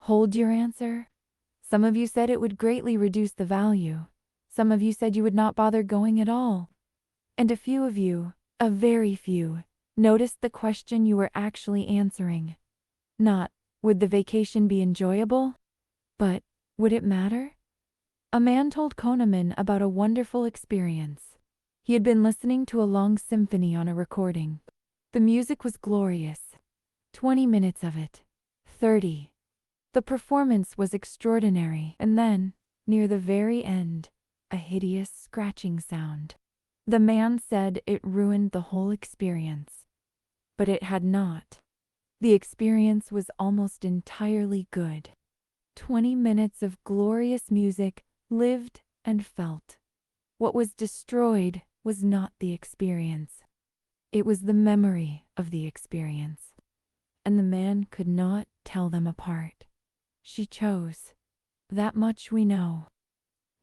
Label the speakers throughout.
Speaker 1: Hold your answer. Some of you said it would greatly reduce the value. Some of you said you would not bother going at all. And a few of you, a very few, noticed the question you were actually answering. Not, would the vacation be enjoyable? But, would it matter? A man told Kahneman about a wonderful experience. He had been listening to a long symphony on a recording. The music was glorious. 20 minutes of it. 30. The performance was extraordinary, and then, near the very end, a hideous scratching sound. The man said it ruined the whole experience. But it had not. The experience was almost entirely good. 20 minutes of glorious music, lived and felt. What was destroyed was not the experience. It was the memory of the experience. And the man could not tell them apart. She chose. That much we know.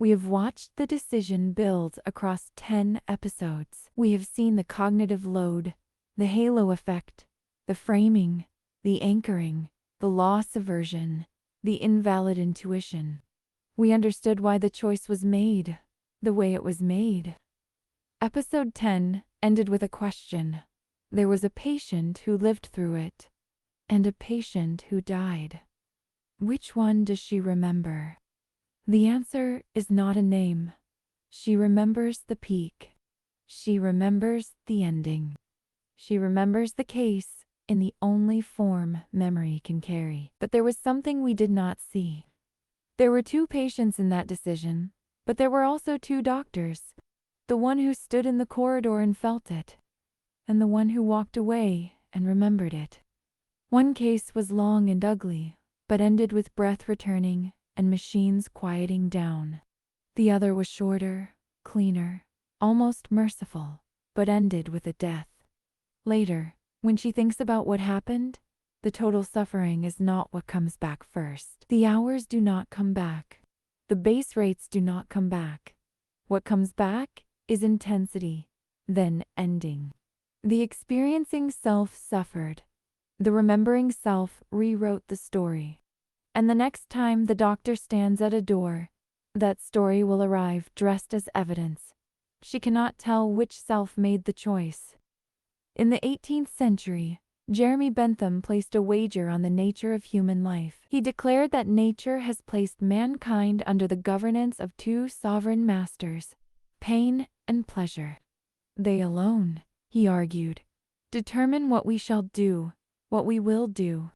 Speaker 1: We have watched the decision build across 10 episodes. We have seen the cognitive load, the halo effect, the framing, the anchoring, the loss aversion, the invalid intuition. We understood why the choice was made, the way it was made. Episode 10 ended with a question. There was a patient who lived through it, and a patient who died. Which one does she remember? The answer is not a name. She remembers the peak. She remembers the ending. She remembers the case in the only form memory can carry. But there was something we did not see. There were 2 patients in that decision, but there were also 2 doctors. The one who stood in the corridor and felt it, and the one who walked away and remembered it. One case was long and ugly, but ended with breath returning and machines quieting down. The other was shorter, cleaner, almost merciful, but ended with a death. Later, when she thinks about what happened, the total suffering is not what comes back first. The hours do not come back. The base rates do not come back. What comes back is intensity, then ending. The experiencing self suffered. The remembering self rewrote the story. And the next time the doctor stands at a door, that story will arrive dressed as evidence. She cannot tell which self made the choice. In the 18th century, Jeremy Bentham placed a wager on the nature of human life. He declared that nature has placed mankind under the governance of 2 sovereign masters, pain and pleasure. They alone, he argued, determine what we shall do, what we will do.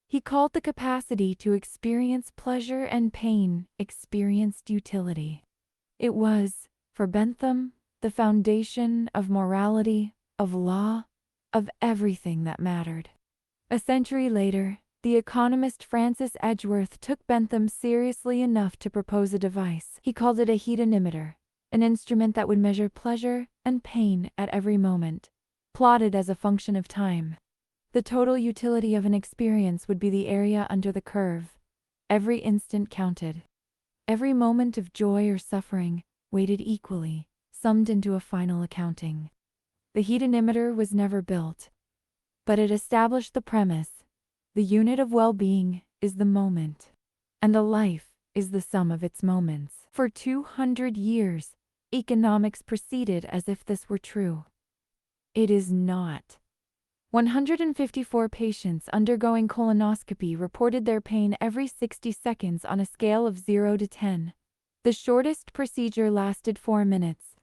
Speaker 1: He called the capacity to experience pleasure and pain experienced utility. It was, for Bentham, the foundation of morality, of law, of everything that mattered. A century later, the economist Francis Edgeworth took Bentham seriously enough to propose a device. He called it a hedonimeter, an instrument that would measure pleasure and pain at every moment, plotted as a function of time. The total utility of an experience would be the area under the curve. Every instant counted. Every moment of joy or suffering, weighted equally, summed into a final accounting. The hedonimeter was never built, but it established the premise: the unit of well-being is the moment, and a life is the sum of its moments. For 200 years, economics proceeded as if this were true. It is not. 154 patients undergoing colonoscopy reported their pain every 60 seconds on a scale of 0 to 10. The shortest procedure lasted 4 minutes.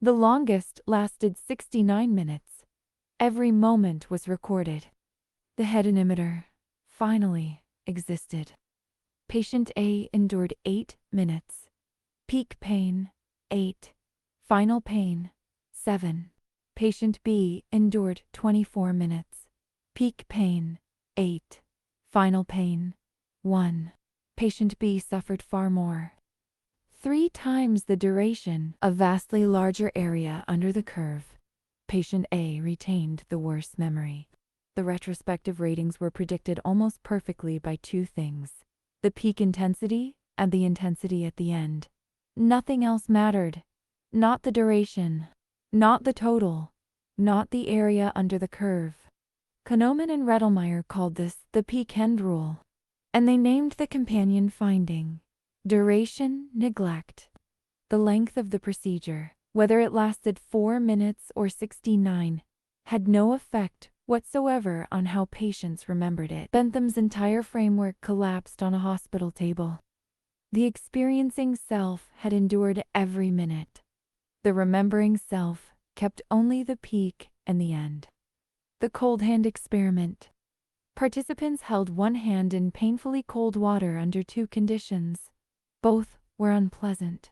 Speaker 1: The longest lasted 69 minutes. Every moment was recorded. The hedonimeter, finally, existed. Patient A endured 8 minutes. Peak pain, 8. Final pain, 7. Patient B endured 24 minutes. Peak pain, 8. Final pain, 1. Patient B suffered far more. 3 times the duration, a vastly larger area under the curve. Patient A retained the worst memory. The retrospective ratings were predicted almost perfectly by 2 things: the peak intensity and the intensity at the end. Nothing else mattered. Not the duration. Not the total. Not the area under the curve. Kahneman and Redlmeyer called this the peak end rule. And they named the companion finding duration neglect. The length of the procedure, whether it lasted 4 minutes or 69, had no effect whatsoever on how patients remembered it. Bentham's entire framework collapsed on a hospital table. The experiencing self had endured every minute. The remembering self kept only the peak and the end. The cold hand experiment. Participants held one hand in painfully cold water under 2 conditions. Both were unpleasant.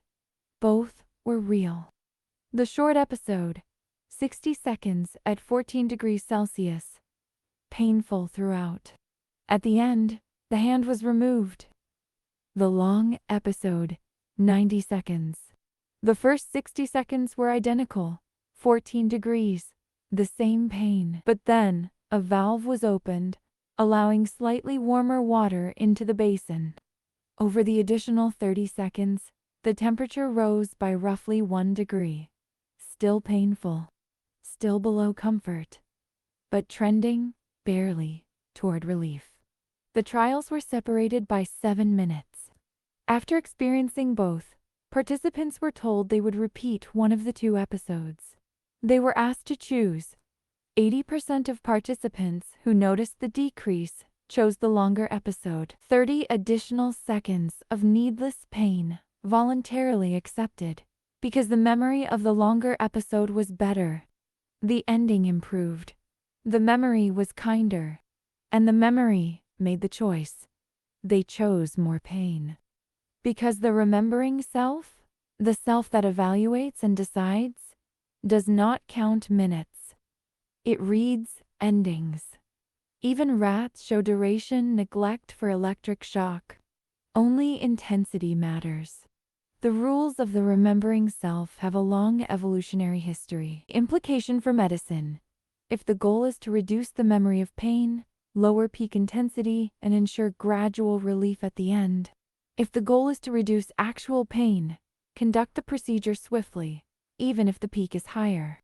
Speaker 1: Both were real. The short episode, 60 seconds at 14 degrees Celsius. Painful throughout. At the end, the hand was removed. The long episode, 90 seconds. The first 60 seconds were identical, 14 degrees, the same pain. But then, a valve was opened, allowing slightly warmer water into the basin. Over the additional 30 seconds, the temperature rose by roughly 1 degree. Still painful. Still below comfort. But trending, barely, toward relief. The trials were separated by 7 minutes. After experiencing both, participants were told they would repeat one of the 2 episodes. They were asked to choose. 80% of participants who noticed the decrease chose the longer episode. 30 additional seconds of needless pain voluntarily accepted, because the memory of the longer episode was better. The ending improved. The memory was kinder. And the memory made the choice. They chose more pain. Because the remembering self, the self that evaluates and decides, does not count minutes. It reads endings. Even rats show duration neglect for electric shock. Only intensity matters. The rules of the remembering self have a long evolutionary history. Implication for medicine. If the goal is to reduce the memory of pain, lower peak intensity, and ensure gradual relief at the end. If the goal is to reduce actual pain, conduct the procedure swiftly, even if the peak is higher.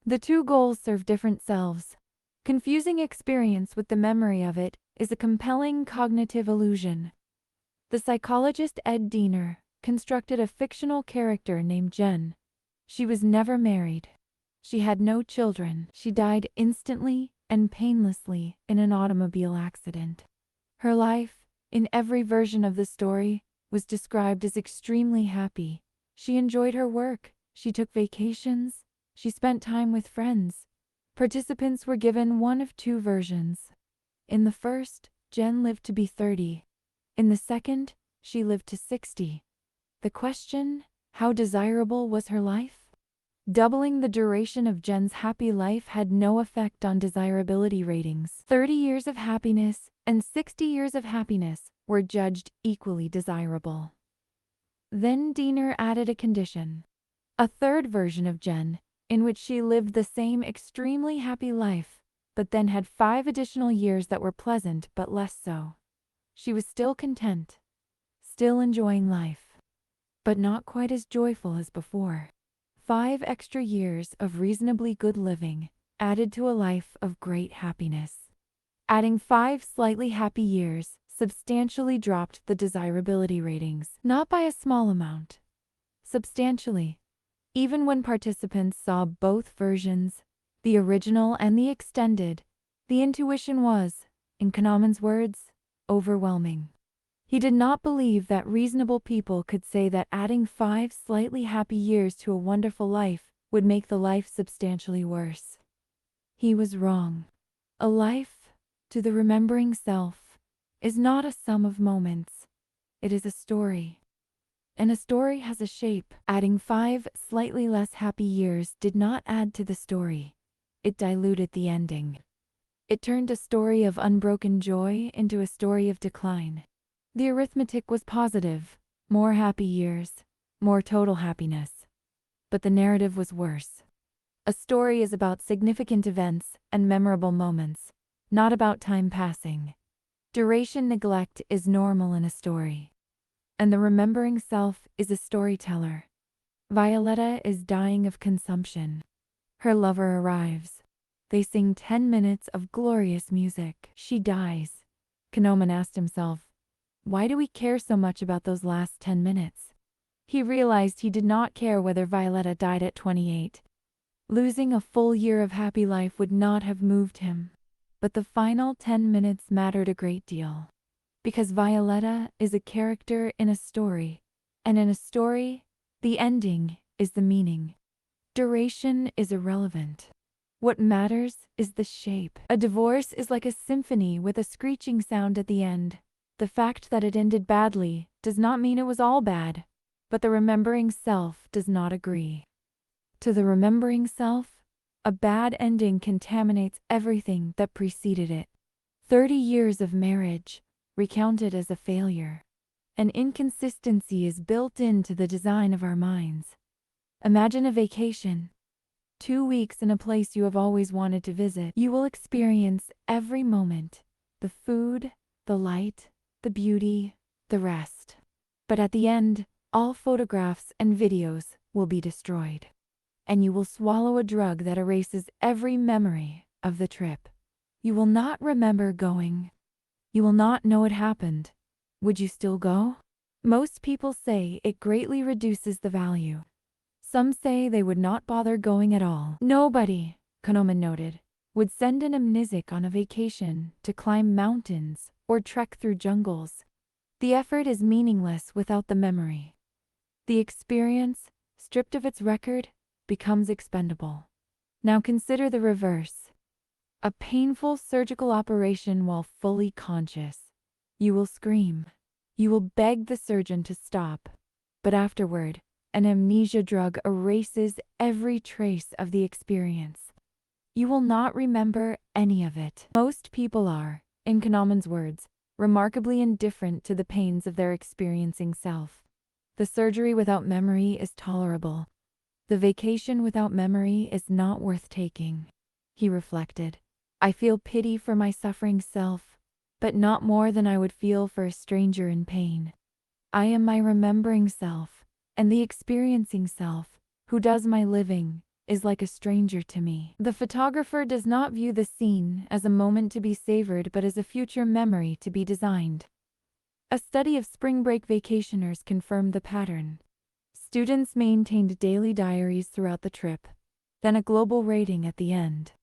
Speaker 1: The 2 goals serve different selves. Confusing experience with the memory of it is a compelling cognitive illusion. The psychologist Diener constructed a fictional character named Jen. She was never married. She had no children. She died instantly and painlessly in an automobile accident. Her life, in every version of the story, was described as extremely happy. She enjoyed her work. She took vacations. She spent time with friends. Participants were given one of 2 versions. In the first, Jen lived to be 30. In the second, she lived to 60. The question, how desirable was her life? Doubling the duration of Jen's happy life had no effect on desirability ratings. 30 years of happiness and 60 years of happiness were judged equally desirable. Then Diener added a condition. A third version of Jen, in which she lived the same extremely happy life, but then had 5 additional years that were pleasant but less so. She was still content, still enjoying life, but not quite as joyful as before. 5 extra years of reasonably good living added to a life of great happiness. Adding 5 slightly happy years substantially dropped the desirability ratings, not by a small amount, substantially. Even when participants saw both versions, the original and the extended, the intuition was, in Kahneman's words, overwhelming. He did not believe that reasonable people could say that adding 5 slightly happy years to a wonderful life would make the life substantially worse. He was wrong. A life, to the remembering self, is not a sum of moments. It is a story. And a story has a shape. Adding 5 slightly less happy years did not add to the story. It diluted the ending. It turned a story of unbroken joy into a story of decline. The arithmetic was positive. More happy years, more total happiness. But the narrative was worse. A story is about significant events and memorable moments, not about time passing. Duration neglect is normal in a story. And the remembering self is a storyteller. Violetta is dying of consumption. Her lover arrives. They sing 10 minutes of glorious music. She dies. Kahneman asked himself, Why do we care so much about those last 10 minutes? He realized he did not care whether Violetta died at 28. Losing a full year of happy life would not have moved him. But the final 10 minutes mattered a great deal. Because Violetta is a character in a story, and in a story, the ending is the meaning. Duration is irrelevant. What matters is the shape. A divorce is like a symphony with a screeching sound at the end. The fact that it ended badly does not mean it was all bad, but the remembering self does not agree. To the remembering self, a bad ending contaminates everything that preceded it. 30 years of marriage, recounted as a failure. An inconsistency is built into the design of our minds. Imagine a vacation. 2 weeks in a place you have always wanted to visit. You will experience every moment, the food, the light, the beauty, the rest. But at the end, all photographs and videos will be destroyed. And you will swallow a drug that erases every memory of the trip. You will not remember going. You will not know it happened. Would you still go? Most people say it greatly reduces the value. Some say they would not bother going at all. Nobody, Kahneman noted, would send an amnesic on a vacation to climb mountains or trek through jungles. The effort is meaningless without the memory. The experience, stripped of its record, becomes expendable. Now consider the reverse. A painful surgical operation while fully conscious. You will scream. You will beg the surgeon to stop. But afterward, an amnesia drug erases every trace of the experience. You will not remember any of it. Most people are, in Kahneman's words, remarkably indifferent to the pains of their experiencing self. The surgery without memory is tolerable. The vacation without memory is not worth taking. He reflected. I feel pity for my suffering self, but not more than I would feel for a stranger in pain. I am my remembering self, and the experiencing self, who does my living, is like a stranger to me. The photographer does not view the scene as a moment to be savored but as a future memory to be designed. A study of spring break vacationers confirmed the pattern. Students maintained daily diaries throughout the trip, then a global rating at the end.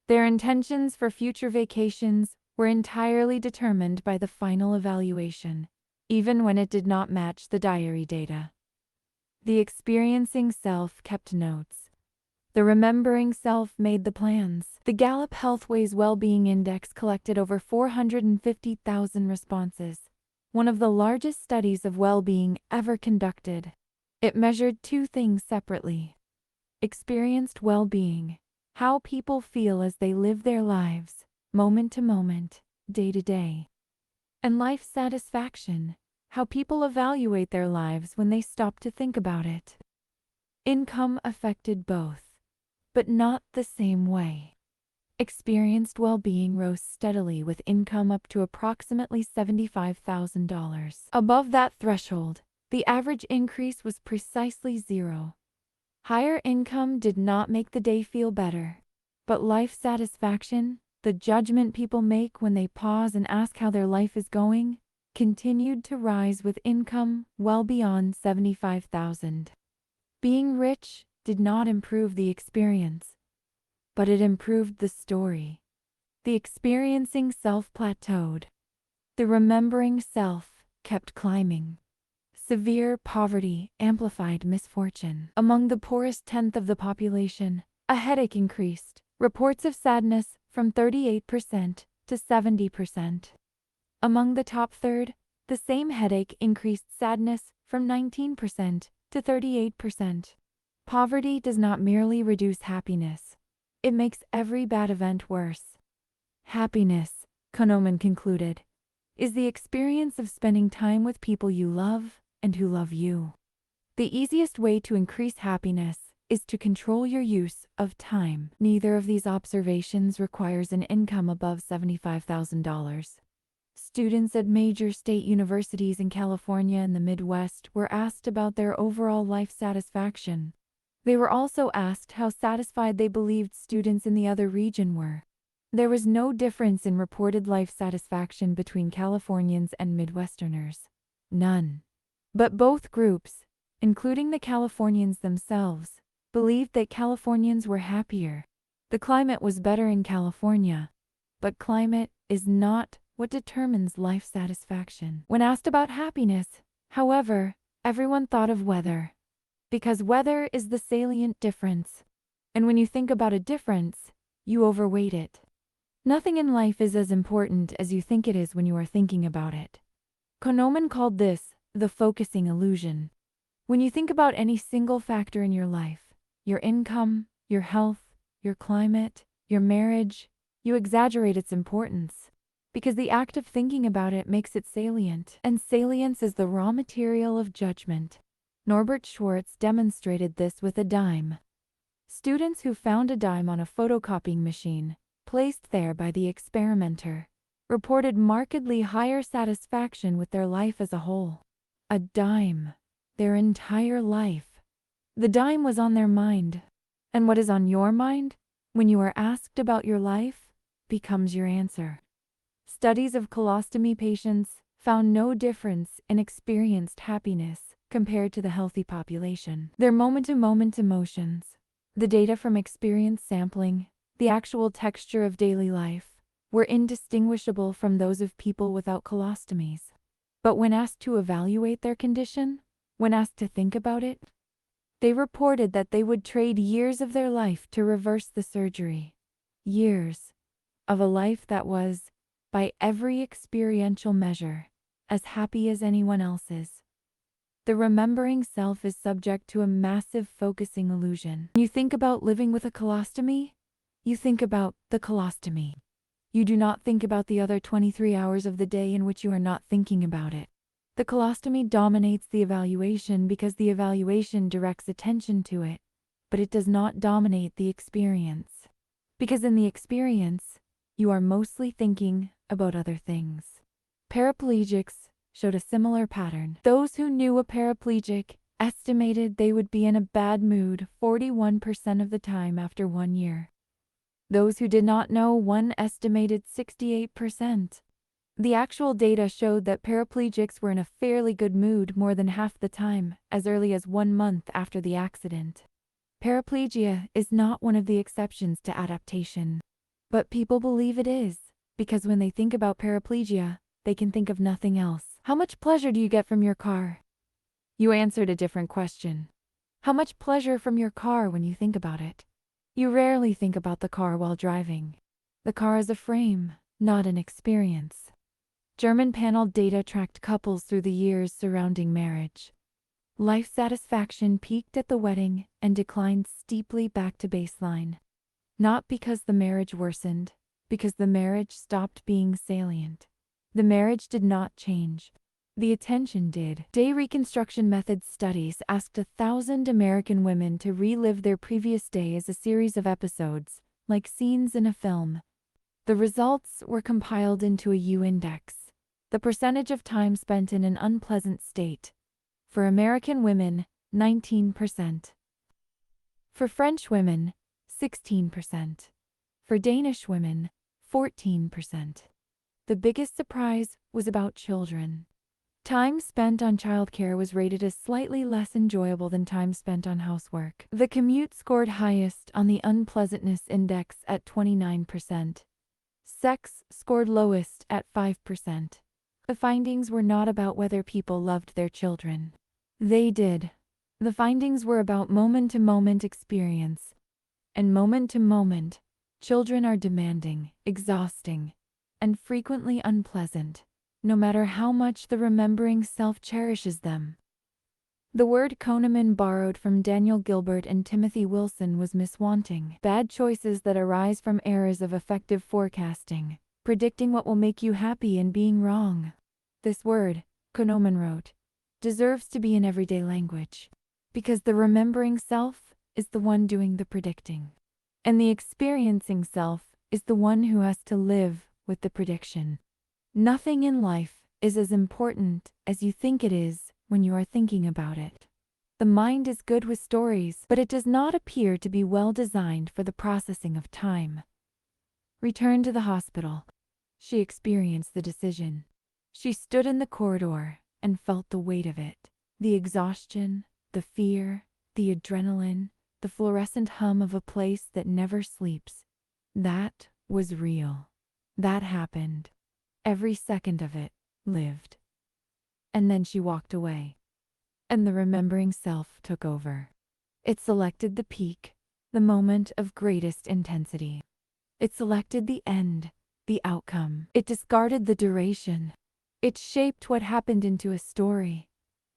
Speaker 1: Their intentions for future vacations were entirely determined by the final evaluation, even when it did not match the diary data. The experiencing self kept notes. The remembering self made the plans. The Gallup Healthways Well-Being Index collected over 450,000 responses, one of the largest studies of well-being ever conducted. It measured two things separately: experienced well-being, how people feel as they live their lives, moment to moment, day to day, and life satisfaction, how people evaluate their lives when they stop to think about it. Income affected both, but not the same way. Experienced well-being rose steadily with income up to approximately $75,000. Above that threshold, the average increase was precisely zero. Higher income did not make the day feel better, but life satisfaction, the judgment people make when they pause and ask how their life is going, continued to rise with income well beyond $75,000. Being rich did not improve the experience, but it improved the story. The experiencing self plateaued. The remembering self kept climbing. Severe poverty amplified misfortune. Among the poorest tenth of the population, a headache increased. Reports of sadness from 38% to 70%. Among the top third, the same headache increased sadness from 19% to 38%. Poverty does not merely reduce happiness. It makes every bad event worse. Happiness, Kahneman concluded, is the experience of spending time with people you love and who love you. The easiest way to increase happiness is to control your use of time. Neither of these observations requires an income above $75,000. Students at major state universities in California and the Midwest were asked about their overall life satisfaction. They were also asked how satisfied they believed students in the other region were. There was no difference in reported life satisfaction between Californians and Midwesterners. None. But both groups, including the Californians themselves, believed that Californians were happier. The climate was better in California. But climate is not what determines life satisfaction. When asked about happiness, however, everyone thought of weather. Because weather is the salient difference. And when you think about a difference, you overweight it. Nothing in life is as important as you think it is when you are thinking about it. Kahneman called this the focusing illusion. When you think about any single factor in your life, your income, your health, your climate, your marriage, you exaggerate its importance. Because the act of thinking about it makes it salient, and salience is the raw material of judgment. Norbert Schwartz demonstrated this with a dime. Students who found a dime on a photocopying machine, placed there by the experimenter, reported markedly higher satisfaction with their life as a whole. A dime. Their entire life. The dime was on their mind. And what is on your mind, when you are asked about your life, becomes your answer. Studies of colostomy patients found no difference in experienced happiness compared to the healthy population. Their moment-to-moment emotions, the data from experience sampling, the actual texture of daily life, were indistinguishable from those of people without colostomies. But when asked to evaluate their condition, when asked to think about it, they reported that they would trade years of their life to reverse the surgery. Years of a life that was, by every experiential measure, as happy as anyone else's. The remembering self is subject to a massive focusing illusion. When you think about living with a colostomy, you think about the colostomy. You do not think about the other 23 hours of the day in which you are not thinking about it. The colostomy dominates the evaluation because the evaluation directs attention to it, but it does not dominate the experience. Because in the experience, you are mostly thinking about other things. Paraplegics showed a similar pattern. Those who knew a paraplegic estimated they would be in a bad mood 41% of the time after 1 year. Those who did not know one estimated 68%. The actual data showed that paraplegics were in a fairly good mood more than half the time, as early as 1 month after the accident. Paraplegia is not one of the exceptions to adaptation. But people believe it is, because when they think about paraplegia, they can think of nothing else. How much pleasure do you get from your car? You answered a different question. How much pleasure from your car when you think about it? You rarely think about the car while driving. The car is a frame, not an experience. German panel data tracked couples through the years surrounding marriage. Life satisfaction peaked at the wedding and declined steeply back to baseline. Not because the marriage worsened, because the marriage stopped being salient. The marriage did not change. The attention did. Day reconstruction methods studies asked 1,000 American women to relive their previous day as a series of episodes, like scenes in a film. The results were compiled into a U-index, the percentage of time spent in an unpleasant state. For American women, 19%. For French women, 16%. For Danish women, 14%. The biggest surprise was about children. Time spent on childcare was rated as slightly less enjoyable than time spent on housework. The commute scored highest on the unpleasantness index at 29%. Sex scored lowest at 5%. The findings were not about whether people loved their children. They did. The findings were about moment-to-moment experience. And moment-to-moment, children are demanding, exhausting, and frequently unpleasant, no matter how much the remembering self cherishes them. The word Kahneman borrowed from Daniel Gilbert and Timothy Wilson was miswanting. Bad choices that arise from errors of effective forecasting, predicting what will make you happy and being wrong. This word, Kahneman wrote, deserves to be in everyday language, because the remembering self is the one doing the predicting, and the experiencing self is the one who has to live with the prediction. Nothing in life is as important as you think it is when you are thinking about it. The mind is good with stories, but it does not appear to be well designed for the processing of time. Return to the hospital. She experienced the decision. She stood in the corridor and felt the weight of it. The exhaustion, the fear, the adrenaline, the fluorescent hum of a place that never sleeps. That was real. That happened. Every second of it lived. And then she walked away. And the remembering self took over. It selected the peak, the moment of greatest intensity. It selected the end, the outcome. It discarded the duration. It shaped what happened into a story.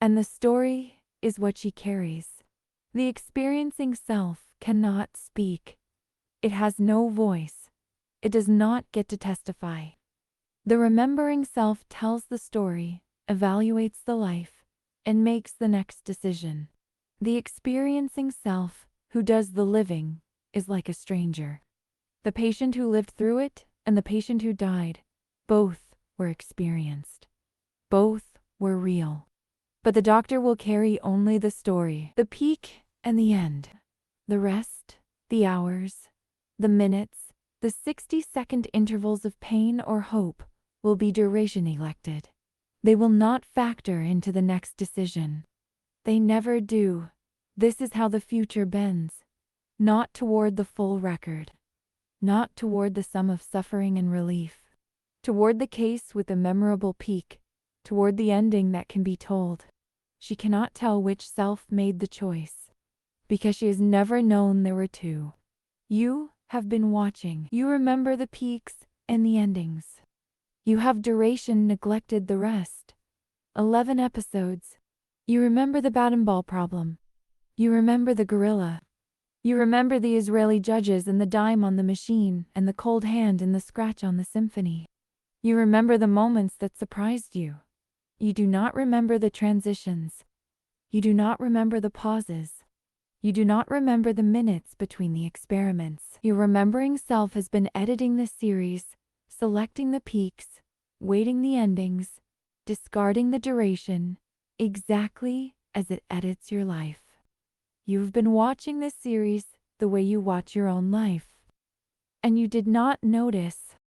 Speaker 1: And the story is what she carries. The experiencing self cannot speak. It has no voice. It does not get to testify. The remembering self tells the story, evaluates the life, and makes the next decision. The experiencing self, who does the living, is like a stranger. The patient who lived through it and the patient who died, both were experienced. Both were real. But the doctor will carry only the story, the peak and the end. The rest, the hours, the minutes, the 60-second intervals of pain or hope will be duration elected. They will not factor into the next decision. They never do. This is how the future bends. Not toward the full record. Not toward the sum of suffering and relief. Toward the case with the memorable peak. Toward the ending that can be told. She cannot tell which self made the choice. Because she has never known there were two. You have been watching. You remember the peaks and the endings. You have duration neglected the rest. 11 episodes. You remember the bat and ball problem. You remember the gorilla. You remember the Israeli judges and the dime on the machine and the cold hand in the scratch on the symphony. You remember the moments that surprised you. You do not remember the transitions. You do not remember the pauses. You do not remember the minutes between the experiments. Your remembering self has been editing the series, selecting the peaks, weighting the endings, discarding the duration, exactly as it edits your life. You've been watching this series the way you watch your own life. And you did not notice